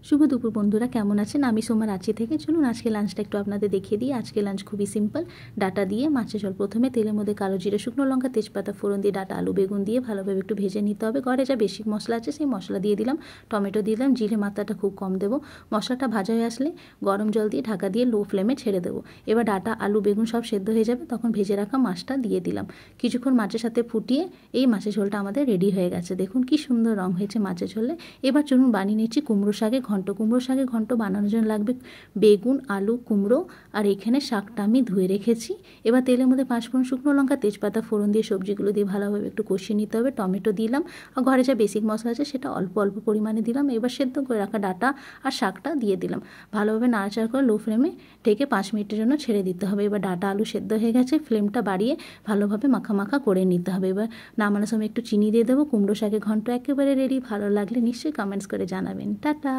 শুভ দুপুর বন্ধুরা, কেমন আছেন? আমি সোমা রাঁচি থেকে। চলুন আজকে লাঞ্চটা একটু আপনাদের দেখিয়ে দিই। আজকে লাঞ্চ খুবই সিম্পল। ডাটা দিয়ে মাছের ঝোল। প্রথমে তেলের মধ্যে কালো জিরে, শুকনো লঙ্কা, তেজপাতা ফোড়ন দিয়ে ডাটা, আলু, বেগুন দিয়ে ভালোভাবে একটু ভেজে নিতে হবে। ঘরে যা বেসিক মশলা আছে সেই মশলা দিয়ে দিলাম, টমেটো দিয়ে দিলাম, জিরে মাত্রাটা খুব কম দেবো। মশলাটা ভাজা হয়ে আসলে গরম জল দিয়ে ঢাকা দিয়ে লো ফ্লেমে ছেড়ে দেবো। এবার ডাটা, আলু, বেগুন সব সেদ্ধ হয়ে যাবে, তখন ভেজে রাখা মাছটা দিয়ে দিলাম। কিছুক্ষণ মাছের সাথে ফুটিয়ে এই মাছের ঝোলটা আমাদের রেডি হয়ে গেছে। দেখুন কি সুন্দর রং হয়েছে মাছের ঝোলে। এবার চলুন বানিয়ে নিচ্ছি কুমড়ো শাকের ঘন্ট। কুমড়ো শাকের ঘন্ট বানানোর জন্য লাগবে বেগুন, আলু, কুমড়ো, আর এখানে শাকটা আমি ধুয়ে রেখেছি। এবার তেলের মধ্যে 5 ফোড়ন, শুকনো লঙ্কা, তেজপাতা ফোড়ন দিয়ে সবজিগুলো দিয়ে ভালোভাবে একটু কষিয়ে নিতে হবে। টমেটো দিলাম, আর ঘরে যা বেসিক মশলা আছে সেটা অল্প অল্প পরিমাণে দিলাম। এবার সেদ্ধ করে রাখা ডাটা আর শাকটা দিয়ে দিলাম। ভালোভাবে নাড়াচাড়া করে লো ফ্লেমে ঢেকে 5 মিনিটের জন্য ছেড়ে দিতে হবে। এবার ডাটা, আলু সেদ্ধ হয়ে গেছে, ফ্লেমটা বাড়িয়ে ভালোভাবে মাখা মাখা করে নিতে হবে। এবার নামানোর সময় একটু চিনি দিয়ে দেবো। কুমড়ো শাকের ঘন্ট একেবারে রেডি। ভালো লাগলে নিশ্চয়ই কমেন্টস করে জানাবেন। টাটা।